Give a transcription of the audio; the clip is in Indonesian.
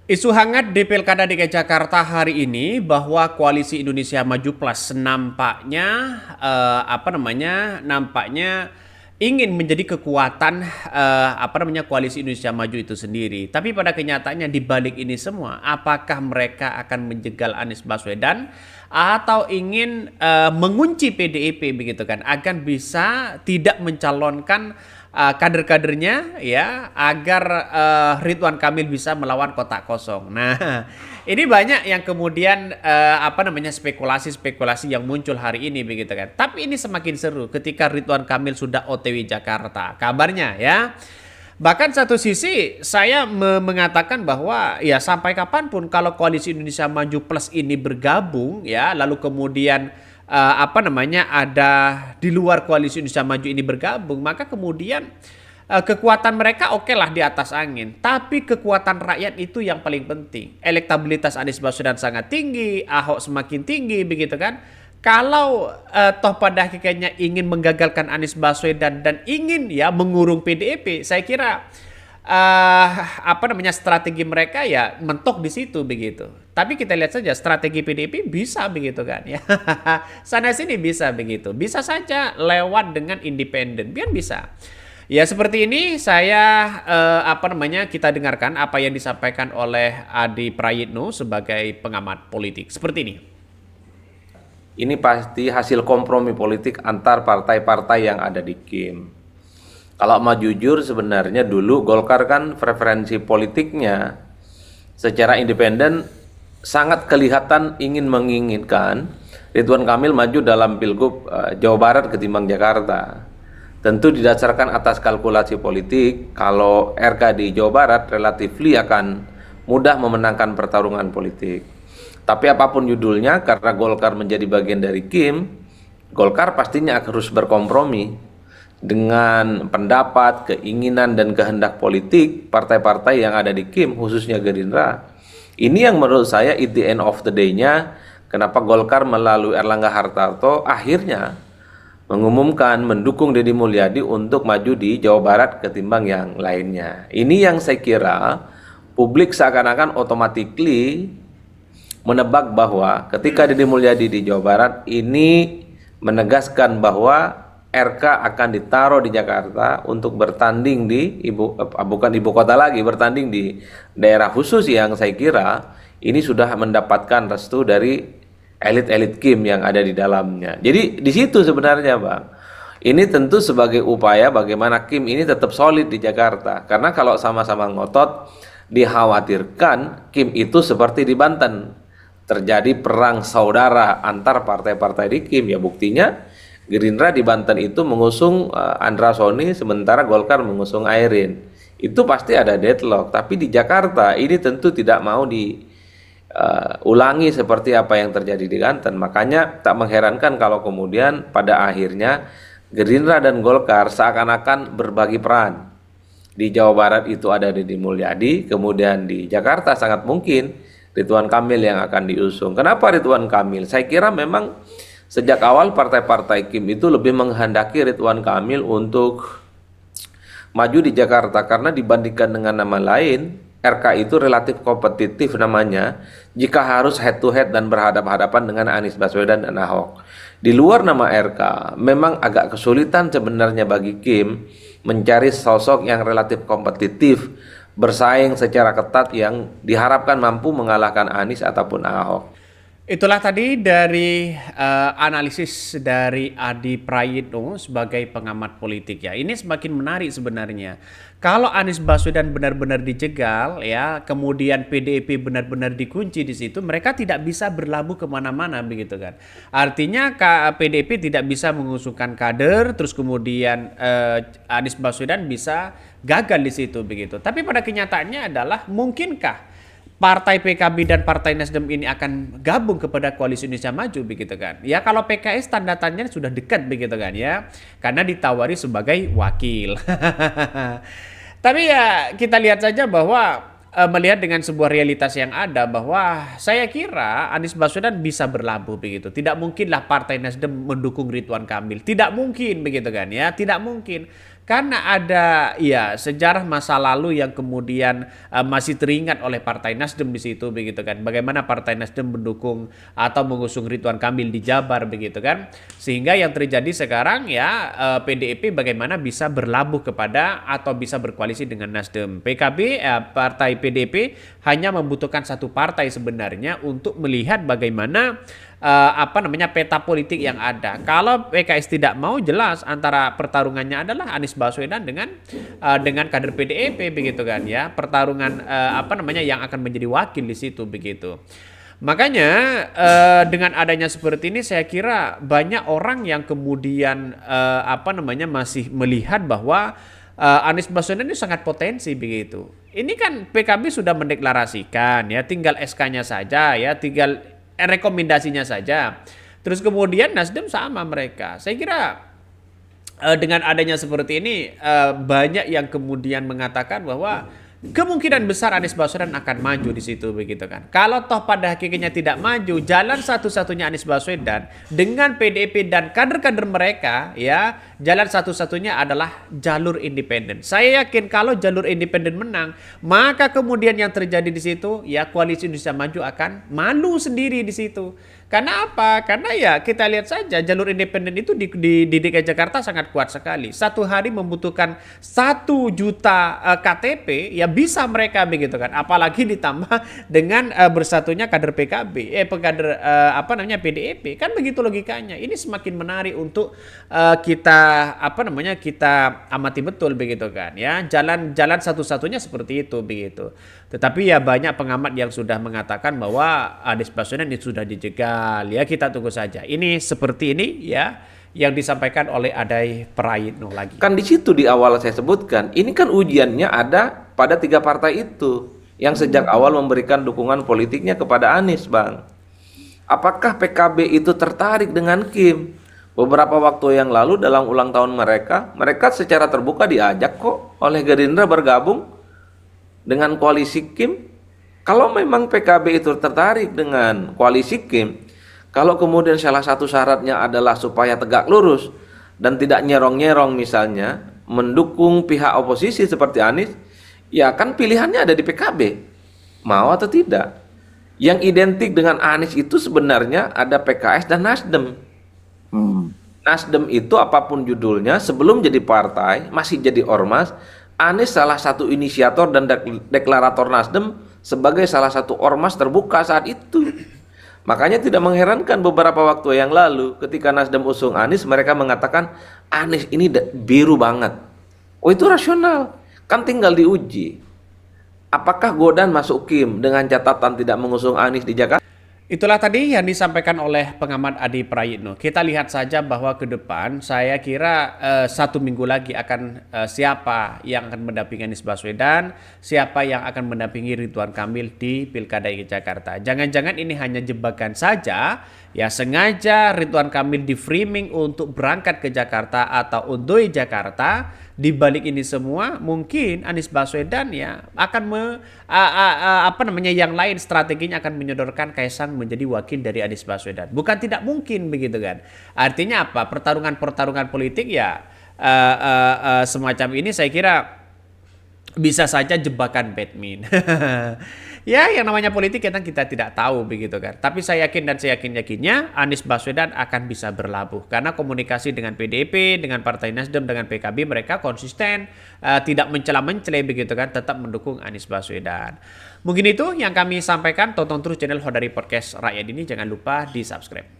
Isu hangat di Pilkada DKI Jakarta hari ini bahwa Koalisi Indonesia Maju Plus nampaknya nampaknya ingin menjadi kekuatan Koalisi Indonesia Maju itu sendiri. Tapi pada kenyataannya di balik ini semua, apakah mereka akan menjegal Anies Baswedan atau ingin mengunci PDIP begitu kan, agar bisa tidak mencalonkan kader-kadernya ya agar Ridwan Kamil bisa melawan kotak kosong. Nah, ini banyak yang kemudian spekulasi-spekulasi yang muncul hari ini begitu kan. Tapi ini semakin seru ketika Ridwan Kamil sudah OTW Jakarta. Kabarnya ya. Bahkan satu sisi saya mengatakan bahwa ya sampai kapanpun kalau Koalisi Indonesia Maju Plus ini bergabung ya lalu kemudian ada di luar Koalisi Indonesia Maju ini bergabung, maka kemudian kekuatan mereka oke lah di atas angin, tapi kekuatan rakyat itu yang paling penting. Elektabilitas Anies Baswedan sangat tinggi, Ahok semakin tinggi begitu kan. Kalau toh pada hakikatnya ingin menggagalkan Anies Baswedan dan ingin ya mengurung PDIP, saya kira strategi mereka ya mentok di situ begitu. Tapi kita lihat saja strategi PDIP bisa begitu kan ya. Sana sini bisa begitu. Bisa saja lewat dengan independen, biar bisa. Ya seperti ini saya kita dengarkan apa yang disampaikan oleh Adi Prayitno sebagai pengamat politik. Seperti ini. Ini pasti hasil kompromi politik antar partai-partai yang ada di KIM. Kalau mau jujur sebenarnya dulu Golkar kan preferensi politiknya secara independen sangat kelihatan ingin menginginkan Ridwan Kamil maju dalam Pilgub Jawa Barat ketimbang Jakarta. Tentu didasarkan atas kalkulasi politik kalau RK di Jawa Barat relatifly akan mudah memenangkan pertarungan politik. Tapi apapun judulnya, karena Golkar menjadi bagian dari KIM, Golkar pastinya harus berkompromi dengan pendapat, keinginan, dan kehendak politik partai-partai yang ada di KIM, khususnya Gerindra. Ini yang menurut saya at the end of the day-nya, kenapa Golkar melalui Erlangga Hartarto akhirnya mengumumkan mendukung Deddy Mulyadi untuk maju di Jawa Barat ketimbang yang lainnya. Ini yang saya kira publik seakan-akan automatically menebak bahwa ketika Deddy Mulyadi di Jawa Barat ini menegaskan bahwa RK akan ditaruh di Jakarta untuk bertanding di bukan ibu kota lagi, bertanding di daerah khusus yang saya kira ini sudah mendapatkan restu dari elit-elit KIM yang ada di dalamnya. Jadi di situ sebenarnya Bang, ini tentu sebagai upaya bagaimana KIM ini tetap solid di Jakarta. Karena kalau sama-sama ngotot, dikhawatirkan KIM itu seperti di Banten, terjadi perang saudara antar partai-partai di KIM. Ya buktinya Gerindra di Banten itu mengusung Andra Soni, sementara Golkar mengusung Airin. Itu pasti ada deadlock. Tapi di Jakarta ini tentu tidak mau diulangi seperti apa yang terjadi di Banten. Makanya tak mengherankan kalau kemudian pada akhirnya Gerindra dan Golkar seakan-akan berbagi peran. Di Jawa Barat itu ada Deddy Mulyadi, kemudian di Jakarta sangat mungkin Ridwan Kamil yang akan diusung. Kenapa Ridwan Kamil? Saya kira memang sejak awal partai-partai KIM itu lebih menghendaki Ridwan Kamil untuk maju di Jakarta karena dibandingkan dengan nama lain, RK itu relatif kompetitif namanya jika harus head to head dan berhadapan-hadapan dengan Anies Baswedan dan Ahok. Di luar nama RK, memang agak kesulitan sebenarnya bagi KIM mencari sosok yang relatif kompetitif bersaing secara ketat yang diharapkan mampu mengalahkan Anies ataupun Ahok. Itulah tadi dari analisis dari Adi Prayitno sebagai pengamat politik ya. Ini semakin menarik sebenarnya. Kalau Anies Baswedan benar-benar dijegal ya, kemudian PDIP benar-benar dikunci di situ, mereka tidak bisa berlabuh kemana-mana begitu kan. Artinya PDIP tidak bisa mengusungkan kader, terus kemudian Anies Baswedan bisa gagal di situ begitu. Tapi pada kenyataannya adalah mungkinkah Partai PKB dan Partai Nasdem ini akan gabung kepada Koalisi Indonesia Maju begitu kan. Ya kalau PKS tanda-tandanya sudah dekat begitu kan ya. Karena ditawari sebagai wakil. Tapi ya kita lihat saja bahwa melihat dengan sebuah realitas yang ada bahwa saya kira Anies Baswedan bisa berlabuh begitu. Tidak mungkinlah Partai Nasdem mendukung Ridwan Kamil. Tidak mungkin begitu kan ya. Tidak mungkin. Karena ada ya sejarah masa lalu yang kemudian masih teringat oleh Partai Nasdem di situ begitu kan. Bagaimana Partai Nasdem mendukung atau mengusung Ridwan Kamil di Jabar begitu kan. Sehingga yang terjadi sekarang ya PDIP bagaimana bisa berlabuh kepada atau bisa berkoalisi dengan Nasdem. PKB Partai PDIP hanya membutuhkan satu partai sebenarnya untuk melihat bagaimana peta politik yang ada. Kalau PKS tidak mau, jelas antara pertarungannya adalah Anies Baswedan dengan kader PDIP begitu kan ya. Pertarungan yang akan menjadi wakil di situ begitu. Makanya dengan adanya seperti ini saya kira banyak orang yang kemudian masih melihat bahwa Anies Baswedan ini sangat potensi begitu. Ini kan PKB sudah mendeklarasikan ya, tinggal SK-nya saja ya, tinggal rekomendasinya saja. Terus kemudian Nasdem sama mereka. Saya kira dengan adanya seperti ini banyak yang kemudian mengatakan bahwa kemungkinan besar Anies Baswedan akan maju di situ begitu kan. Kalau toh pada hakikatnya tidak maju, jalan satu-satunya Anies Baswedan dengan PDIP dan kader-kader mereka ya, jalan satu-satunya adalah jalur independen. Saya yakin kalau jalur independen menang, maka kemudian yang terjadi di situ ya koalisi Indonesia Maju akan malu sendiri di situ. Karena apa? Karena ya kita lihat saja jalur independen itu di DKI Jakarta sangat kuat sekali. Satu hari membutuhkan 1 juta KTP ya bisa mereka begitu kan. Apalagi ditambah dengan bersatunya kader PKB, PDIP kan begitu logikanya. Ini semakin menarik untuk kita amati betul begitu kan ya. Jalan satu-satunya seperti itu begitu. Tetapi ya banyak pengamat yang sudah mengatakan bahwa Anies Baswedan itu sudah dijegal ya, kita tunggu saja. Ini seperti ini ya yang disampaikan oleh Adai Prayitno lagi. Kan di situ di awal saya sebutkan, ini kan ujiannya ada pada 3 partai itu yang sejak awal memberikan dukungan politiknya kepada Anies, Bang. Apakah PKB itu tertarik dengan Kim? Beberapa waktu yang lalu dalam ulang tahun mereka secara terbuka diajak kok oleh Gerindra bergabung dengan koalisi Kim. Kalau memang PKB itu tertarik dengan koalisi Kim, kalau kemudian salah satu syaratnya adalah supaya tegak lurus dan tidak nyerong-nyerong misalnya mendukung pihak oposisi seperti Anies, ya kan pilihannya ada di PKB, mau atau tidak. Yang identik dengan Anies itu sebenarnya ada PKS dan Nasdem. Nasdem itu apapun judulnya sebelum jadi partai masih jadi ormas. Anies salah satu inisiator dan deklarator Nasdem sebagai salah satu ormas terbuka saat itu. Makanya tidak mengherankan beberapa waktu yang lalu ketika Nasdem usung Anies, mereka mengatakan Anies ini biru banget. Oh, itu rasional. Kan tinggal diuji. Apakah godaan masuk Kim dengan catatan tidak mengusung Anies di Jakarta? Itulah tadi yang disampaikan oleh pengamat Adi Prayitno. Kita lihat saja bahwa ke depan saya kira 1 minggu lagi akan siapa yang akan mendampingi Anies Baswedan, siapa yang akan mendampingi Ridwan Kamil di Pilkada DKI Jakarta. Jangan-jangan ini hanya jebakan saja, ya sengaja Ridwan Kamil di framing untuk berangkat ke Jakarta atau untuk Jakarta. Di balik ini semua mungkin Anies Baswedan ya akan yang lain strateginya akan menyodorkan Kaisang menjadi wakil dari Anies Baswedan. Bukan tidak mungkin begitu kan. Artinya apa? Pertarungan politik ya semacam ini saya kira bisa saja jebakan Batman. Ya, yang namanya politik kita tidak tahu begitu kan. Tapi saya yakin dan saya yakinnya Anies Baswedan akan bisa berlabuh karena komunikasi dengan PDIP, dengan Partai Nasdem, dengan PKB mereka konsisten, tidak mencela-mencela begitu kan, tetap mendukung Anies Baswedan. Mungkin itu yang kami sampaikan. Tonton terus channel Hodari Podcast Rakyat ini, jangan lupa di-subscribe.